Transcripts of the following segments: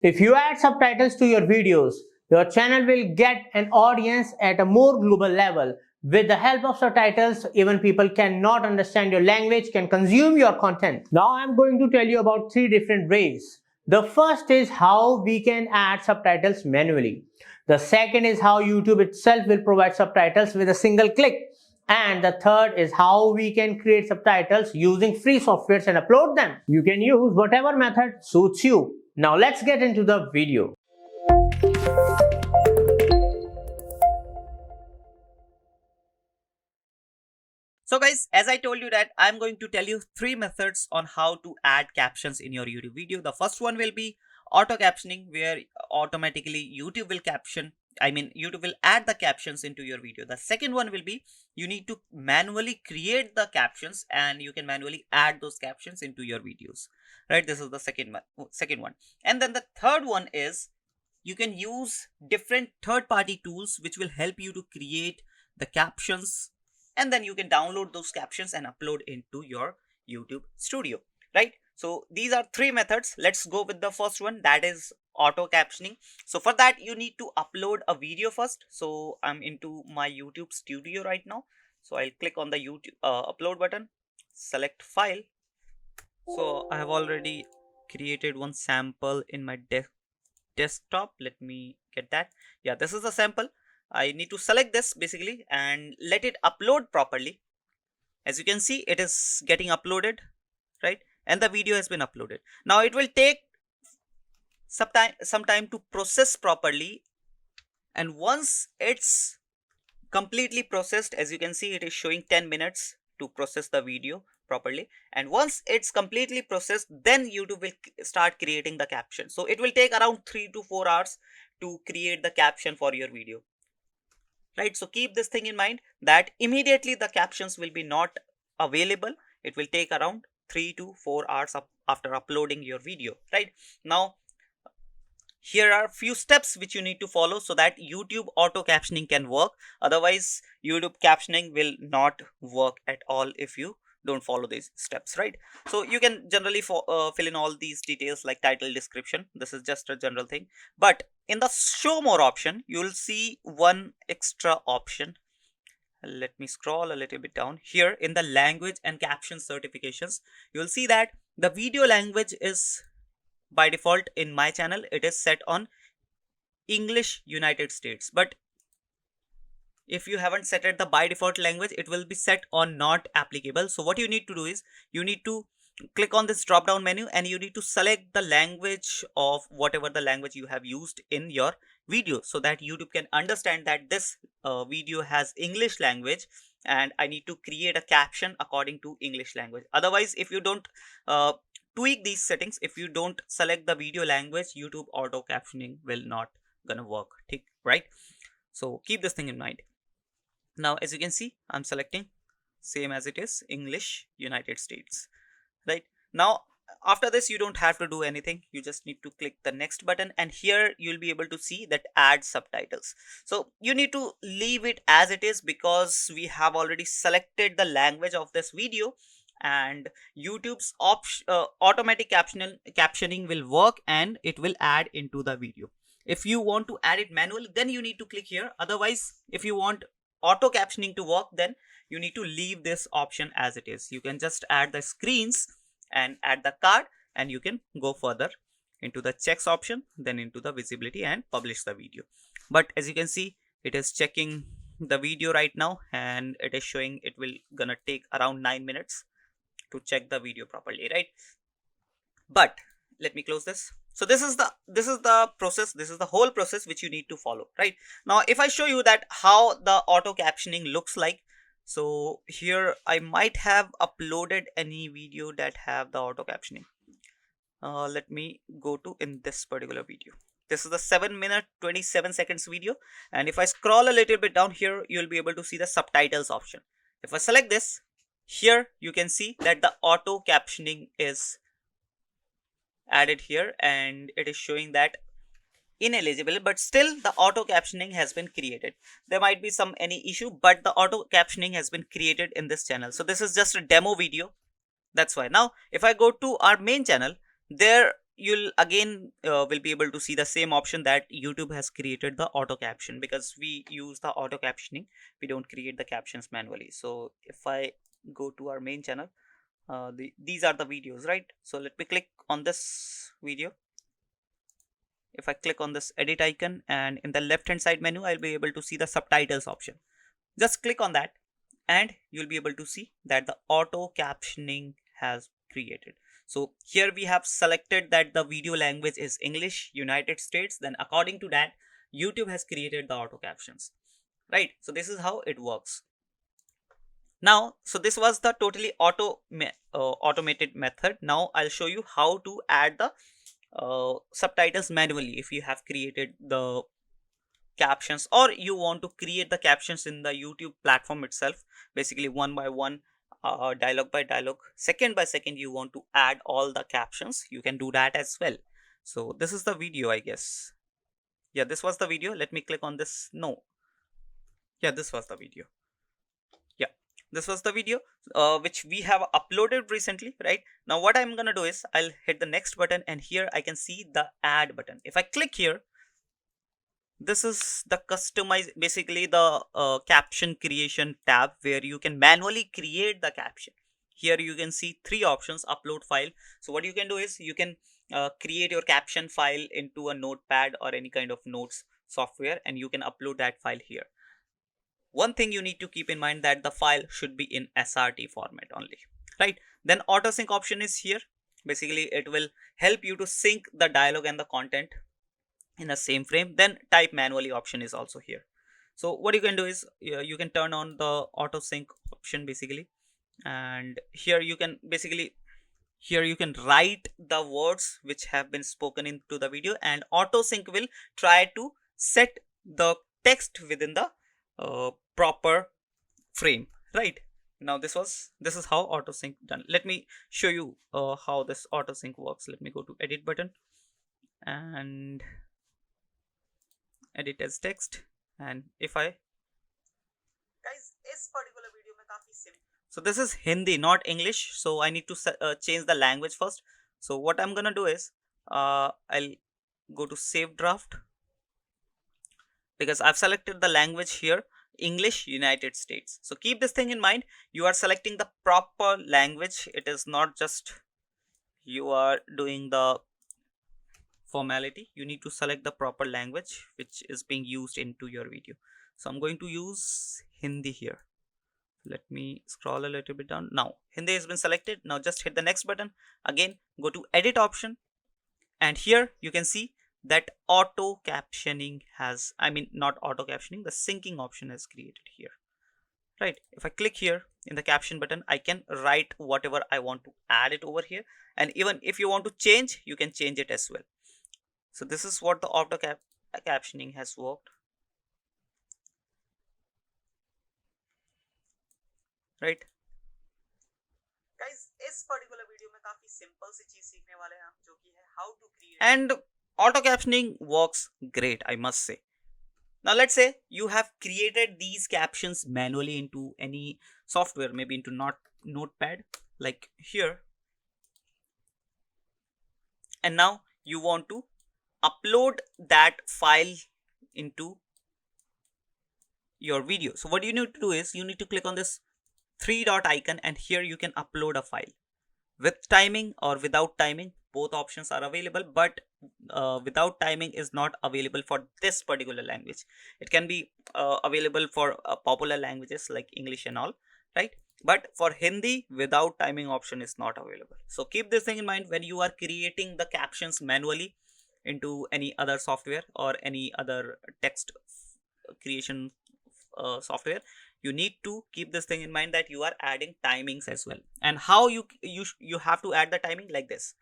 If you add subtitles to your videos, your channel will get an audience at a more global level. With the help of subtitles, even people cannot understand your language can consume your content. Now I'm going to tell you about 3 different ways. The first is how we can add subtitles manually. The second is how YouTube itself will provide subtitles with a single click. And the third is how we can create subtitles using free softwares and upload them. You can use whatever method suits you. Now let's get into the video. So guys, as I told you that I'm going to tell you 3 methods on how to add captions in your YouTube video. The first one will be auto captioning, where automatically YouTube will add the captions into your video. The second one will be you need to manually create the captions and you can manually add those captions into your videos. Right? This is the second one. And then the third one is you can use different third-party tools which will help you to create the captions, and then you can download those captions and upload into your YouTube studio, right? So these are 3 methods. Let's go with the first one, that is auto captioning. So for that you need to upload a video first. So I'm into my YouTube studio right now. So I'll click on the YouTube upload button, select file. So I have already created one sample in my desktop. Let me get that. Yeah, this is a sample. I need to select this basically and let it upload properly. As you can see, it is getting uploaded, right? And the video has been uploaded. Now it will take some time to process properly. And once it's completely processed, as you can see, it is showing 10 minutes to process the video properly. And once it's completely processed, then YouTube will start creating the caption. So it will take around 3 to 4 hours to create the caption for your video. Right, so keep this thing in mind that immediately the captions will be not available. It will take around 3 to 4 hours after uploading your video. Right now, here are few steps which you need to follow so that YouTube auto captioning can work. Otherwise, YouTube captioning will not work at all if you don't follow these steps, right? So you can generally fill in all these details like title, description. This is just a general thing. But in the show more option, you'll see one extra option. Let me scroll a little bit down. Here in the language and caption certifications, you'll see that the video language is by default in my channel. It is set on English United States. But if you haven't set it the by default language, it will be set on not applicable. So what you need to do is you need to click on this drop down menu and you need to select the language of whatever the language you have used in your video, so that YouTube can understand that this video has English language and I need to create a caption according to English language. Otherwise, if you don't tweak these settings, if you don't select the video language, YouTube auto captioning will not gonna work, right? So keep this thing in mind. Now, as you can see, I'm selecting same as it is, English United States, right? Now, after this, you don't have to do anything. You just need to click the next button and here you'll be able to see that add subtitles. So you need to leave it as it is because we have already selected the language of this video, and YouTube's automatic captioning will work and it will add into the video. If you want to add it manually, then you need to click here. Otherwise, if you want auto captioning to work, then you need to leave this option as it is. You can just add the screens and add the card, and you can go further into the checks option, then into the visibility and publish the video. But as you can see, it is checking the video right now and it is showing it will gonna take around 9 minutes to check the video properly, right? But let me close this. So this is the process. This is the whole process which you need to follow, right? Now, if I show you that how the auto captioning looks like, so here I might have uploaded any video that have the auto captioning. Let me go to in this particular video. This is the 7-minute 27 seconds video, and if I scroll a little bit down here, you'll be able to see the subtitles option. If I select this, here you can see that the auto captioning is added here and it is showing that ineligible, but still the auto captioning has been created. There might be any issue, but the auto captioning has been created in this channel. So this is just a demo video, that's why. Now if I go to our main channel, there you'll again will be able to see the same option that YouTube has created the auto caption, because we use the auto captioning, we don't create the captions manually. So if I go to our main channel, these are the videos, right? So let me click on this video. If I click on this edit icon, and in the left hand side menu, I'll be able to see the subtitles option. Just click on that and you'll be able to see that the auto captioning has created. So here we have selected that the video language is English, United States. Then according to that, YouTube has created the auto captions, right? So this is how it works. Now, so this was the totally automated method. Now I'll show you how to add the subtitles manually if you have created the captions, or you want to create the captions in the YouTube platform itself, basically one by one, dialogue by dialogue, second by second, you want to add all the captions, you can do that as well. So this is the video, I guess. Yeah, this was the video. Let me click on this. No, yeah, this was the video. Yeah, this was the video which we have uploaded recently. Right now what I'm gonna do is I'll hit the next button, and here I can see the add button. If I click here, this is the customize, basically the caption creation tab, where you can manually create the caption. Here you can see three options: upload file. So what you can do is you can create your caption file into a notepad or any kind of notes software, and you can upload that file here. One thing you need to keep in mind, that the file should be in SRT format only, right? Then auto sync option is here. Basically it will help you to sync the dialogue and the content in the same frame. Then type manually option is also here. So what you can do is you can turn on the auto sync option basically, and here you can basically, here you can write the words which have been spoken into the video, and auto sync will try to set the text within the proper frame, right? Now this is how auto sync done. Let me show you how this auto sync works. Let me go to edit button and edit as text, and if I, guys, इस particular video में काफी simple. So this is Hindi, not English, so I need to change the language first. So what I'm gonna do is I'll go to save draft, because I've selected the language here, English, United States. So keep this thing in mind, you are selecting the proper language. It is not just you are doing the formality, you need to select the proper language which is being used into your video. So I'm going to use Hindi here. Let me scroll a little bit down. Now Hindi has been selected. Now just hit the next button, again go to edit option, and here you can see that auto captioning has, I mean not auto captioning, the syncing option is created here, right? If I click here in the caption button, I can write whatever I want to add it over here, and even if you want to change, you can change it as well. So this is what the auto captioning has worked, right? Guys, इस particular video में काफी simple सी चीज सीखने वाले हैं हम, जो कि है how to create, and auto captioning works great, I must say. Now let's say you have created these captions manually into any software, maybe into notepad like here, and now you want to upload that file into your video. So what you need to do is you need to click on this three dot icon, and here you can upload a file with timing or without timing. Both options are available, but without timing is not available for this particular language. It can be available for popular languages like English and all, right? But for Hindi, without timing option is not available. So keep this thing in mind when you are creating the captions manually into any other software or any other text creation software. You need to keep this thing in mind, that you are adding timings as well. And how you have to add the timing like this.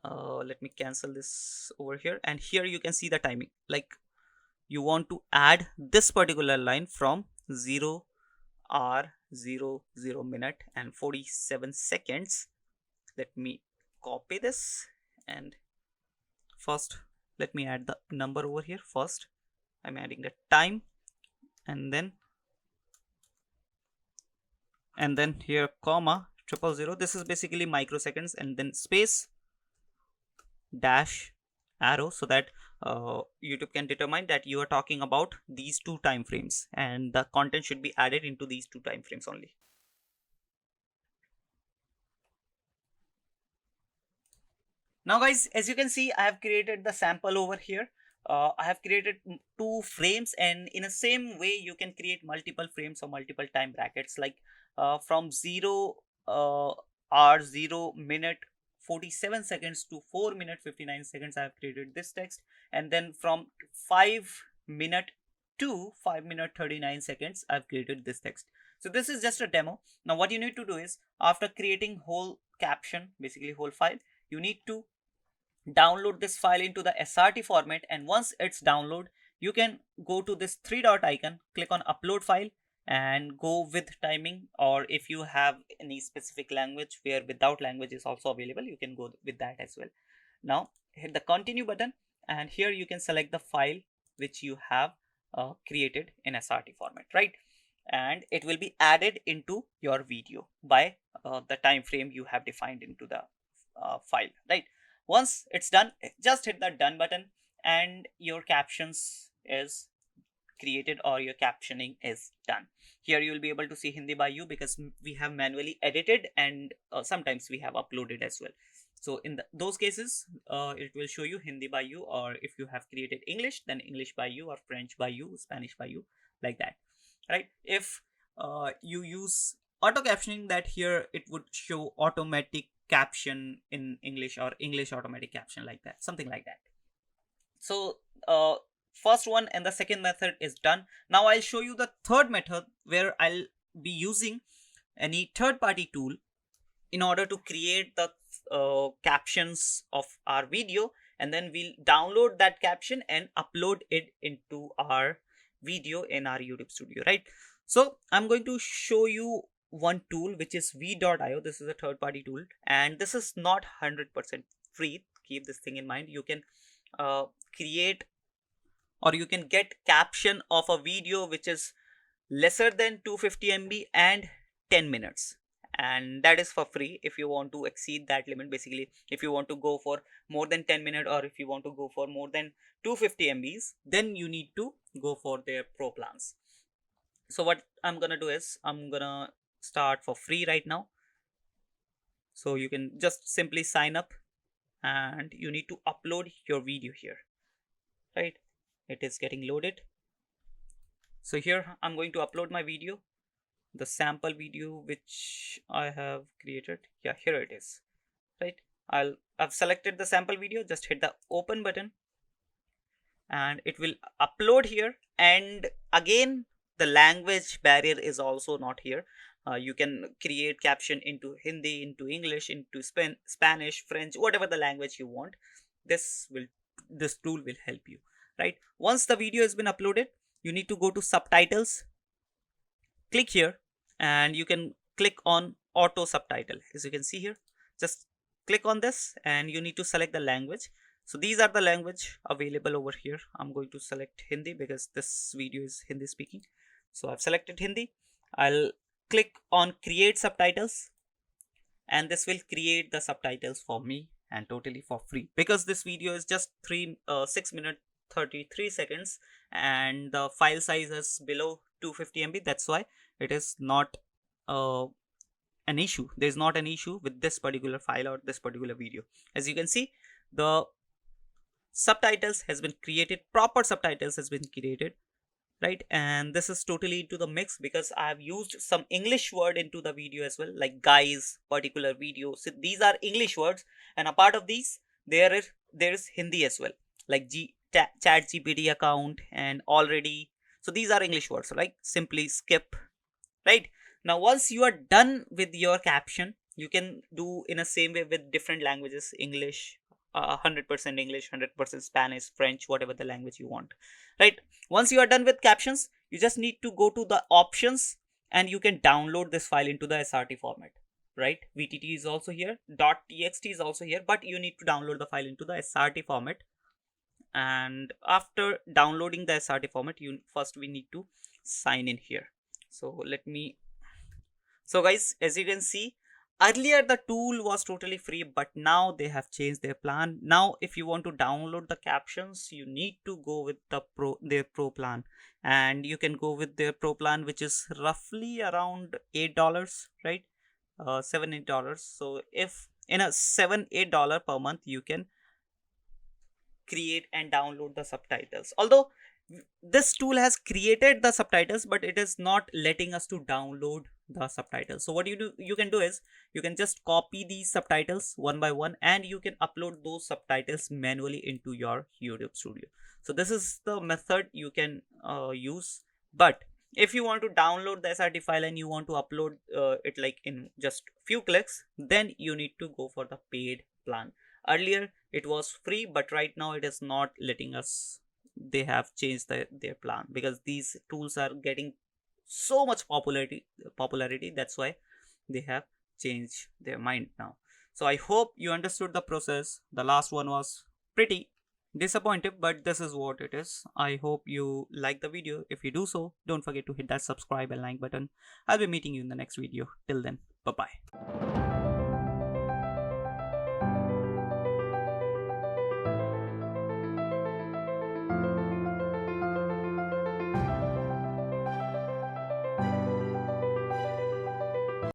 Let me cancel this over here, and here you can see the timing. Like you want to add this particular line from 0:00 minute and 47 seconds. Let me copy this, and first let me add the number over here. First I'm adding the time, and then here comma 000. This is basically microseconds, and then space, dash arrow so that YouTube can determine that you are talking about these two time frames and the content should be added into these two time frames only. Now guys, as you can see, I have created the sample over here. I have created two frames, and in the same way you can create multiple frames or multiple time brackets, like from 0 hour 0 minute 47 seconds to 4 minute 59 seconds. I have created this text, and then from 5 minute to 5 minute 39 seconds I've created this text. So this is just a demo. Now what you need to do is, after creating whole caption, basically whole file, you need to download this file into the SRT format, and once it's download, you can go to this three dot icon, click on upload file, and go with timing, or if you have any specific language where without language is also available, you can go with that as well. Now hit the continue button, and here you can select the file which you have created in SRT format, right? And it will be added into your video by the time frame you have defined into the file, right? Once it's done, just hit the done button, and your captions is created, or your captioning is done. Here you will be able to see Hindi by you, because we have manually edited, and sometimes we have uploaded as well. So in those cases, it will show you Hindi by you, or if you have created English, then English by you, or French by you, Spanish by you, like that, right? If you use auto captioning, that here it would show automatic caption in English, or English automatic caption, like that, something like that. So first one and the second method is done. Now I'll show you the third method, where I'll be using any third-party tool in order to create the captions of our video, and then we'll download that caption and upload it into our video in our YouTube studio, right? So I'm going to show you one tool, which is v.io. This is a third-party tool, and this is not 100% free. Keep this thing in mind. You can create, or you can get caption of a video which is lesser than 250 MB and 10 minutes, and that is for free. If you want to exceed that limit, basically if you want to go for more than 10 minutes, or if you want to go for more than 250 MBs, then you need to go for their pro plans. So what I'm gonna do is, I'm gonna start for free right now. So you can just simply sign up, and you need to upload your video here, right? It is getting loaded. So here I'm going to upload my video, the sample video which I have created. Yeah, here it is, right? I've selected the sample video. Just hit the open button, and it will upload here. And again, the language barrier is also not here. You can create caption into Hindi, into English, into Spanish, French, whatever the language you want. This tool will help you, right? Once the video has been uploaded, you need to go to subtitles, click here, and you can click on auto subtitle. As you can see here, just click on this, and you need to select the language. So these are the language available over here. I'm going to select Hindi because this video is Hindi speaking. So I've selected Hindi. I'll click on create subtitles, and this will create the subtitles for me, and totally for free, because this video is just 6 minutes 33 seconds, and the file size is below 250 MB. That's why it is not an issue. There is not an issue with this particular file or this particular video. As you can see, the subtitles has been created, proper subtitles has been created, right? And this is totally into the mix, because I have used some English word into the video as well, like guys, particular video. So these are English words, and a part of these, there is Hindi as well, like chat GPT account and already. So these are English words, like simply skip, right? Now once you are done with your caption, you can do in a same way with different languages, English, 100% English, 100% Spanish, French, whatever the language you want, right? Once you are done with captions, you just need to go to the options, and you can download this file into the SRT format, right? VTT is also here, .txt is also here, but you need to download the file into the SRT format. And after downloading the SRT format, we need to sign in here. So guys, as you can see, Earlier the tool was totally free, but now they have changed their plan. Now if you want to download the captions, you need to go with their pro plan, and you can go with their pro plan, which is roughly around $8, right? 7 $8. So if in a $7 $8 per month, you can create and download the subtitles. Although this tool has created the subtitles, but it is not letting us to download the subtitles. So what you can do is you can just copy these subtitles one by one, and you can upload those subtitles manually into your YouTube studio. So this is the method you can use. But if you want to download the srt file and you want to upload it like in just few clicks, then you need to go for the paid plan. Earlier it was free, but right now it is not letting us. They have changed their plan because these tools are getting so much popularity. That's why they have changed their mind now. So I hope you understood the process. The last one was pretty disappointing, but this is what it is. I hope you like the video. If you do so, don't forget to hit that subscribe and like button. I'll be meeting you in the next video. Till then, bye bye.